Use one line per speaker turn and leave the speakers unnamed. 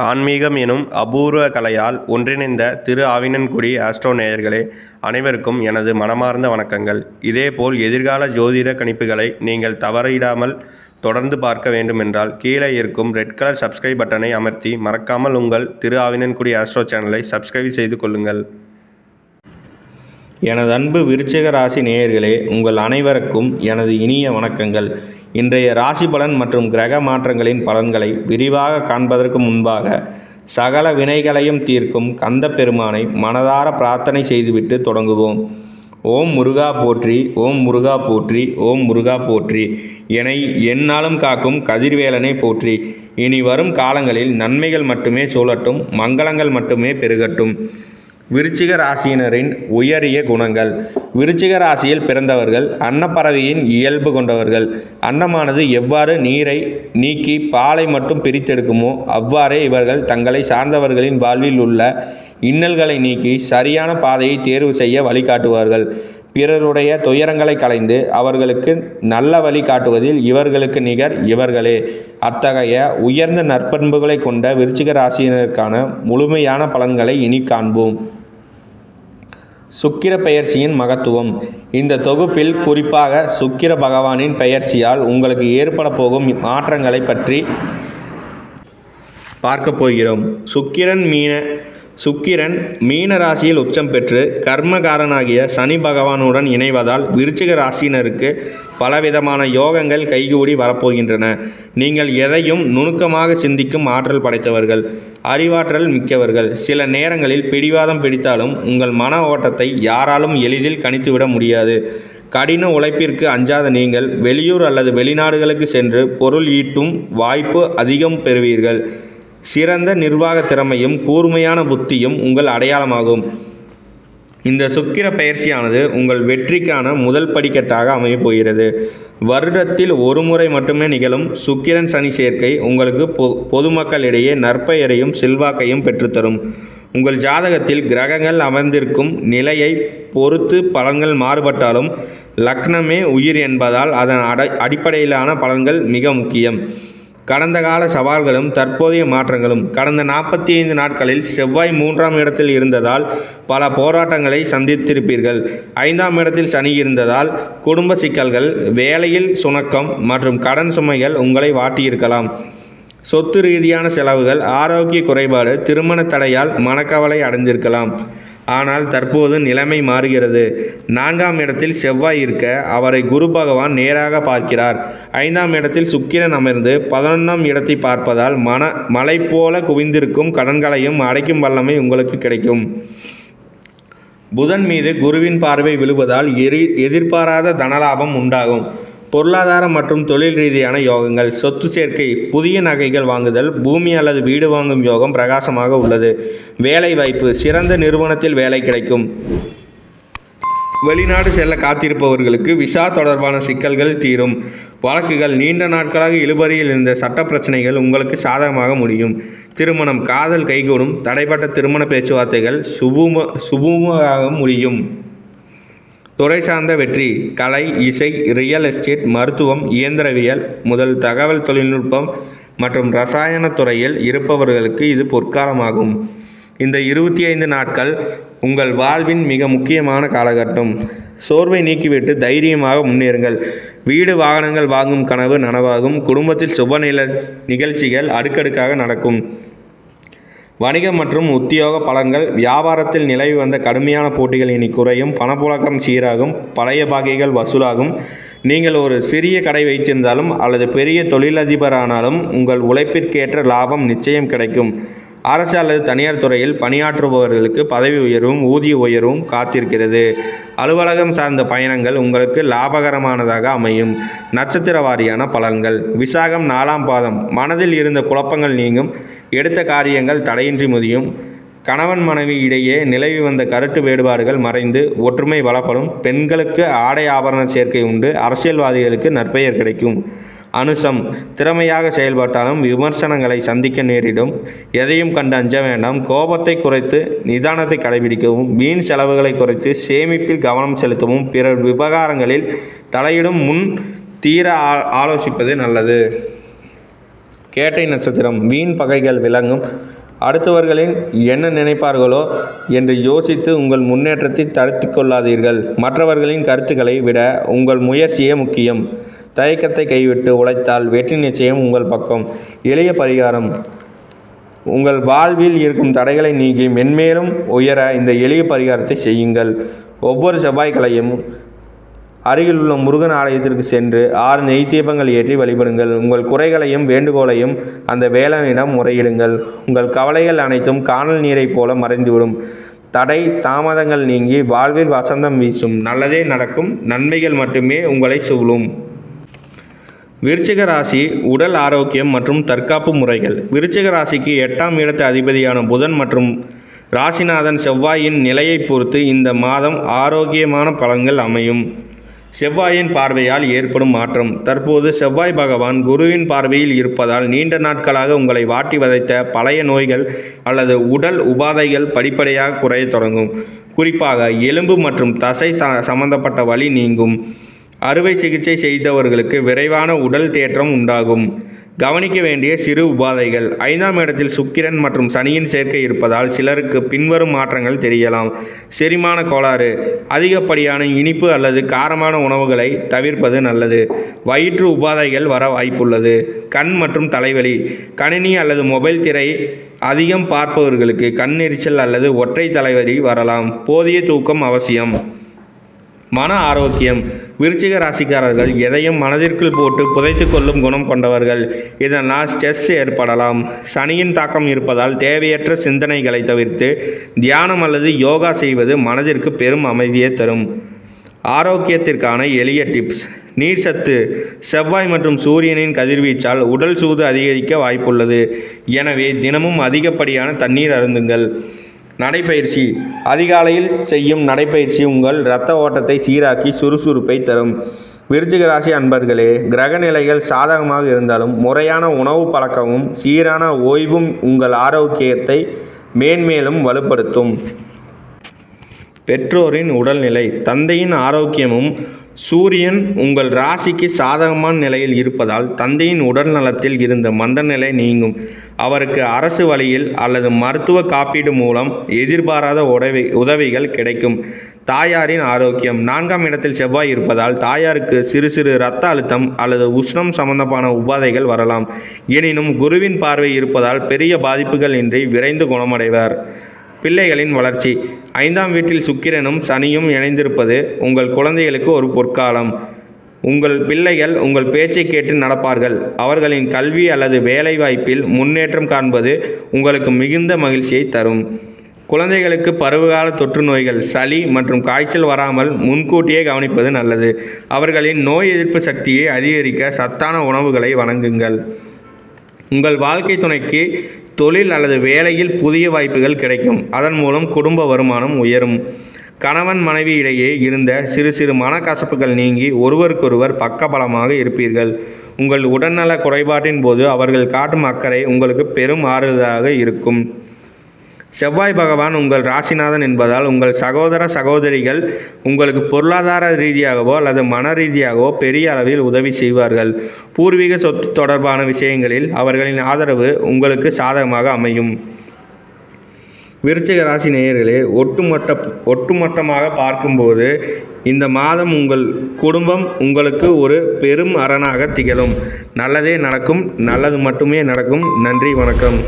ஆன்மீகம் எனும் அபூர்வ கலையால் ஒன்றிணைந்த திரு ஆவினன்குடி ஆஸ்ட்ரோ நேயர்களே அனைவருக்கும் எனது மனமார்ந்த வணக்கங்கள். இதேபோல் எதிர்கால ஜோதிட கணிப்புகளை நீங்கள் தவறிடாமல் தொடர்ந்து பார்க்க வேண்டுமென்றால் கீழே இருக்கும் ரெட் கலர் சப்ஸ்கிரைப் பட்டனை அமர்த்தி மறக்காமல் உங்கள் திரு ஆவினன்குடி ஆஸ்ட்ரோ சேனலை சப்ஸ்கிரைப் செய்து கொள்ளுங்கள். எனது அன்பு விருச்சிக ராசி நேயர்களே, உங்கள் அனைவருக்கும் எனது இனிய வணக்கங்கள். இன்றைய ராசி பலன் மற்றும் கிரக மாற்றங்களின் பலன்களை விரிவாக காண்பதற்கு முன்பாக சகல வினைகளையும் தீர்க்கும் கந்த பெருமானை மனதார பிரார்த்தனை செய்துவிட்டு தொடங்குவோம். ஓம் முருகா போற்றி, ஓம் முருகா போற்றி, ஓம் முருகா போற்றி. என்னை எந்நாளும் காக்கும் கதிர்வேலனை போற்றி. இனி வரும் காலங்களில் நன்மைகள் மட்டுமே சூழட்டும், மங்களங்கள் மட்டுமே பெருகட்டும். விருச்சிக ராசியினரின் உயரிய குணங்கள். விருச்சிக ராசியில் பிறந்தவர்கள் அன்னப்பறவையின் இயல்பு கொண்டவர்கள். அன்னமானது எவ்வாறு நீரை நீக்கி பாலை மட்டும் பிரித்தெடுக்குமோ அவ்வாறே இவர்கள் தங்களை சார்ந்தவர்களின் வாழ்வில் உள்ள இன்னல்களை நீக்கி சரியான பாதையை தேர்வு செய்ய வழிகாட்டுவார்கள். பிறருடைய துயரங்களை களைந்து அவர்களுக்கு நல்ல வழி காட்டுவதில் இவர்களுக்கு நிகர் இவர்களே. அத்தகைய உயர்ந்த நற்பண்புகளை கொண்ட விருச்சிக ராசியினருக்கான முழுமையான பலன்களை இனி காண்போம். சுக்கிர பெயர்ச்சியின் மகத்துவம். இந்த தொகுப்பில் குறிப்பாக சுக்கிர பகவானின் பெயர்ச்சியால் உங்களுக்கு ஏற்பட போகும் மாற்றங்களை பற்றி பார்க்க போகிறோம். சுக்கிரன் மீன ராசியில் உச்சம் பெற்று கர்மகாரனாகிய சனி பகவானுடன் இணைவதால் விருச்சிக ராசியினருக்கு பலவிதமான யோகங்கள் கைகூடி வரப்போகின்றன. நீங்கள் எதையும் நுணுக்கமாக சிந்திக்கும் ஆற்றல் படைத்தவர்கள், அறிவாற்றல் மிக்கவர்கள். சில நேரங்களில் பிடிவாதம் பிடித்தாலும் உங்கள் மன ஓட்டத்தை யாராலும் எளிதில் கணித்துவிட முடியாது. கடின உழைப்பிற்கு அஞ்சாத நீங்கள் வெளியூர் அல்லது வெளிநாடுகளுக்கு சென்று பொருள் ஈட்டும் வாய்ப்பு அதிகம் பெறுவீர்கள். சிறந்த நிர்வாக திறமையும் கூர்மையான புத்தியும் உங்கள் அடையாளமாகும். இந்த சுக்கிர பயிற்சியானது உங்கள் வெற்றிக்கான முதல் படிக்கட்டாக அமையப் போகிறது. வருடத்தில் ஒரு முறை மட்டுமே நிகழும் சுக்கிரன் சனி சேர்க்கை உங்களுக்கு பொதுமக்களிடையே நற்பெயரையும் செல்வாக்கையும் பெற்றுத்தரும். உங்கள் ஜாதகத்தில் கிரகங்கள் அமர்ந்திருக்கும் நிலையை பொறுத்து பலன்கள் மாறுபட்டாலும் லக்னமே உயிர் என்பதால் அதன் அடிப்படையிலான பலன்கள் மிக முக்கியம். கடந்த கால சவால்களும் தற்போதைய மாற்றங்களும். கடந்த 45 நாட்களில் செவ்வாய் 3ஆம் இடத்தில் இருந்ததால் பல போராட்டங்களை சந்தித்திருப்பீர்கள். 5ஆம் இடத்தில் சனி இருந்ததால் குடும்ப சிக்கல்கள், வேலையில் சுணக்கம் மற்றும் கடன் சுமைகள் உங்களை வாட்டியிருக்கலாம். சொத்து ரீதியான செலவுகள், ஆரோக்கிய குறைபாடு, திருமண தடையால் மனக்கவலை அடைந்திருக்கலாம். ஆனால் தற்போது நிலைமை மாறுகிறது. 4ஆம் இடத்தில் செவ்வாய் இருக்க அவரை குரு பகவான் நேராக பார்க்கிறார். 5ஆம் இடத்தில் சுக்கிரன் அமர்ந்து 11ஆம் இடத்தை பார்ப்பதால் மலை போல குவிந்திருக்கும் கடன்களையும் அடைக்கும் வல்லமை உங்களுக்கு கிடைக்கும். புதன் மீது குருவின் பார்வை விழுவதால் எதிர்பாராத தனலாபம் உண்டாகும். பொருளாதார மற்றும் தொழில் ரீதியான யோகங்கள். சொத்து சேர்க்கை, புதிய நகைகள் வாங்குதல், பூமி அல்லது வீடு வாங்கும் யோகம் பிரகாசமாக உள்ளது. வேலை வாய்ப்பு, சிறந்த நிறுவனத்தில் வேலை கிடைக்கும். வெளிநாடு செல்ல காத்திருப்பவர்களுக்கு விசா தொடர்பான சிக்கல்கள் தீரும். வழக்குகள், நீண்ட நாட்களாக இழுபறியில் இருந்த சட்ட பிரச்சனைகள் உங்களுக்கு சாதகமாக முடியும். திருமணம், காதல் கைகூடும். தடைப்பட்ட திருமண பேச்சுவார்த்தைகள் சுபமாக முடியும். துறை சார்ந்த வெற்றி. கலை, இசை, ரியல் எஸ்டேட், மருத்துவம், இயந்திரவியல் முதல் தகவல் தொழில்நுட்பம் மற்றும் ரசாயன துறையில் இருப்பவர்களுக்கு இது பொற்காலமாகும். இந்த 25 நாட்கள் உங்கள் வாழ்வின் மிக முக்கியமான காலகட்டம். சோர்வை நீக்கிவிட்டு தைரியமாக முன்னேறுங்கள். வீடு வாகனங்கள் வாங்கும் கனவு நனவாகும். குடும்பத்தில் சுப நிகழ்ச்சிகள் அடுக்கடுக்காக நடக்கும். வணிகம் மற்றும் உத்தியோக பலன்கள். வியாபாரத்தில் நிலவி வந்த கடுமையான போட்டிகள் இனி குறையும். பணப்புழக்கம் சீராகும். பழைய பாக்கிகள் வசூலாகும். நீங்கள் ஒரு சிறிய கடை வைத்திருந்தாலும் அல்லது பெரிய தொழிலதிபரானாலும் உங்கள் உழைப்பிற்கேற்ற லாபம் நிச்சயம் கிடைக்கும். அரசு அல்லது தனியார் துறையில் பணியாற்றுபவர்களுக்கு பதவி உயர்வும் ஊதிய உயர்வும் காத்திருக்கிறது. அலுவலகம் சார்ந்த பயணங்கள் உங்களுக்கு லாபகரமானதாக அமையும். நட்சத்திர வாரியான பலன்கள். விசாகம் 4ஆம் பாதம். மனதில் இருந்த குழப்பங்கள் நீங்கும். எடுத்த காரியங்கள் தடையின்றி முடியும். கணவன் மனைவி இடையே நிலவி வந்த கருத்து வேறுபாடுகள் மறைந்து ஒற்றுமை பலப்படும். பெண்களுக்கு ஆடை ஆபரண சேர்க்கை உண்டு. அரசியல்வாதிகளுக்கு நற்பெயர் கிடைக்கும். அனுசம். திறமையாக செயல்பட்டாலும் விமர்சனங்களை சந்திக்க நேரிடும். எதையும் கண்டு அஞ்ச வேண்டாம். கோபத்தை குறைத்து நிதானத்தை கடைபிடிக்கவும். வீண் செலவுகளை குறைத்து சேமிப்பில் கவனம் செலுத்தவும். பிறர் விவகாரங்களில் தலையிடும் முன் தீர ஆலோசிப்பது நல்லது. கேட்டை நட்சத்திரம். வீண் பகைகள் விளங்கும். அடுத்தவர்களின் என்ன நினைப்பார்களோ என்று யோசித்து உங்கள் முன்னேற்றத்தை தடுத்து கொள்ளாதீர்கள். மற்றவர்களின் கருத்துக்களை விட உங்கள் முயற்சியே முக்கியம். தயக்கத்தை கைவிட்டு உழைத்தால் வெற்றி நிச்சயம் உங்கள் பக்கம். எளிய பரிகாரம். உங்கள் வாழ்வில் இருக்கும் தடைகளை நீக்கி மென்மேலும் உயர இந்த எளிய பரிகாரத்தை செய்யுங்கள். ஒவ்வொரு செவ்வாய்க்கிழமையும் அருகில் உள்ள முருகன் ஆலயத்திற்கு சென்று 6 நெய் தீபங்கள் ஏற்றி வழிபடுங்கள். உங்கள் குறைகளையும் வேண்டுகோளையும் அந்த வேலனிடம் முறையிடுங்கள். உங்கள் கவலைகள் அனைத்தும் காணல் நீரைப் போல மறைந்துவிடும். தடை தாமதங்கள் நீங்கி வாழ்வில் வசந்தம் வீசும். நல்லதே நடக்கும். நன்மைகள் மட்டுமே உங்களை சூழும். விருச்சிக ராசி. உடல் ஆரோக்கியம் மற்றும் தற்காப்பு முறைகள். விருச்சிக ராசிக்கு 8ஆம் இடத்து அதிபதியான புதன் மற்றும் ராசிநாதன் செவ்வாயின் நிலையை பொறுத்து இந்த மாதம் ஆரோக்கியமான பலன்கள் அமையும். செவ்வாயின் பார்வையால் ஏற்படும் மாற்றம். தற்போது செவ்வாய் பகவான் குருவின் பார்வையில் இருப்பதால் நீண்ட நாட்களாக உங்களை வாட்டி வதைத்த பழைய நோய்கள் அல்லது உடல் உபாதைகள் படிப்படியாக குறைய தொடங்கும். குறிப்பாக எலும்பு மற்றும் தசை சம்பந்தப்பட்ட வலி நீங்கும். அறுவை சிகிச்சை செய்தவர்களுக்கு விரைவான உடல் தேற்றம் உண்டாகும். கவனிக்க வேண்டிய சிறு உபாதைகள். 5ஆம் இடத்தில் சுக்கிரன் மற்றும் சனியின் சேர்க்கை இருப்பதால் சிலருக்கு பின்வரும் மாற்றங்கள் தெரியலாம். செரிமான கோளாறு. அதிகப்படியான இனிப்பு அல்லது காரமான உணவுகளை தவிர்ப்பது நல்லது. வயிற்று உபாதைகள் வர வாய்ப்புள்ளது. கண் மற்றும் தலைவலி. கணினி அல்லது மொபைல் திரை அதிகம் பார்ப்பவர்களுக்கு கண் எரிச்சல் அல்லது ஒற்றை தலைவலி வரலாம். போதிய தூக்கம் அவசியம். மன ஆரோக்கியம். விருச்சிக ராசிக்காரர்கள் எதையும் மனதிற்குள் போட்டு புதைத்து கொள்ளும் குணம் கொண்டவர்கள். இதனால் ஸ்ட்ரெஸ் ஏற்படலாம். சனியின் தாக்கம் இருப்பதால் தேவையற்ற சிந்தனைகளை தவிர்த்து தியானம் அல்லது யோகா செய்வது மனதிற்கு பெரும் அமைதியை தரும். ஆரோக்கியத்திற்கான எளிய டிப்ஸ். நீர் சத்து. செவ்வாய் மற்றும் சூரியனின் கதிர்வீச்சால் உடல் சூடு அதிகரிக்க வாய்ப்புள்ளது. எனவே தினமும் அதிகப்படியான தண்ணீர் அருந்துங்கள். நடைப்பயிற்சி. அதிகாலையில் செய்யும் நடைப்பயிற்சி உங்கள் இரத்த ஓட்டத்தை சீராக்கி சுறுசுறுப்பை தரும். விருச்சிக ராசி அன்பர்களே, கிரக நிலைகள் சாதகமாக இருந்தாலும் முறையான உணவு பழக்கமும் சீரான ஓய்வும் உங்கள் ஆரோக்கியத்தை மேன்மேலும் வலுப்படுத்தும். பெற்றோரின் உடல்நிலை. தந்தையின் ஆரோக்கியமும். சூரியன் உங்கள் ராசிக்கு சாதகமான நிலையில் இருப்பதால் தந்தையின் உடல் நலத்தில் இருந்த மந்தநிலை நீங்கும். அவருக்கு அரசு வழியில் அல்லது மருத்துவ காப்பீடு மூலம் எதிர்பாராத உதவிகள் கிடைக்கும். தாயாரின் ஆரோக்கியம். 4ஆம் இடத்தில் செவ்வாய் இருப்பதால் தாயாருக்கு சிறு இரத்த அழுத்தம் அல்லது உஷ்ணம் சம்பந்தமான உபாதைகள் வரலாம். எனினும் குருவின் பார்வை இருப்பதால் பெரிய பாதிப்புகள் இன்றி விரைந்து குணமடைவார். பிள்ளைகளின் வளர்ச்சி. 5ஆம் வீட்டில் சுக்கிரனும் சனியும் இணைந்திருப்பது உங்கள் குழந்தைகளுக்கு ஒரு பொற்காலம். உங்கள் பிள்ளைகள் உங்கள் பேச்சை கேட்டு நடப்பார்கள். அவர்களின் கல்வி அல்லது வேலைவாய்ப்பில் முன்னேற்றம் காண்பது உங்களுக்கு மிகுந்த மகிழ்ச்சியை தரும். குழந்தைகளுக்கு பருவகால தொற்று நோய்கள், சளி மற்றும் காய்ச்சல் வராமல் முன்கூட்டியே கவனிப்பது நல்லது. அவர்களின் நோய் எதிர்ப்பு சக்தியை அதிகரிக்க சத்தான உணவுகளை வழங்குங்கள். உங்கள் வாழ்க்கை துணைக்கு தொழில் அல்லது வேலையில் புதிய வாய்ப்புகள் கிடைக்கும். அதன் மூலம் குடும்ப வருமானம் உயரும். கணவன் மனைவி இடையே இருந்த சிறு மனக்கசப்புகள் நீங்கி ஒருவருக்கொருவர் பக்கபலமாக இருப்பீர்கள். உங்கள் உடல்நல குறைபாட்டின் போது அவர்கள் காட்டும் அக்கறை உங்களுக்கு பெரும் ஆறுதலாக இருக்கும். செவ்வாய் பகவான் உங்கள் ராசிநாதன் என்பதால் உங்கள் சகோதரிகள் உங்களுக்கு பொருளாதார ரீதியாகவோ அல்லது மன ரீதியாகவோ பெரிய அளவில் உதவி செய்வார்கள். பூர்வீக சொத்து தொடர்பான விஷயங்களில் அவர்களின் ஆதரவு உங்களுக்கு சாதகமாக அமையும். விருச்சிக ராசி நேயர்களே, ஒட்டுமொத்தமாக பார்க்கும்போது இந்த மாதம் உங்கள் குடும்பம் உங்களுக்கு ஒரு பெரும் அரணாக திகழும். நல்லதே நடக்கும். நல்லது மட்டுமே நடக்கும். நன்றி, வணக்கம்.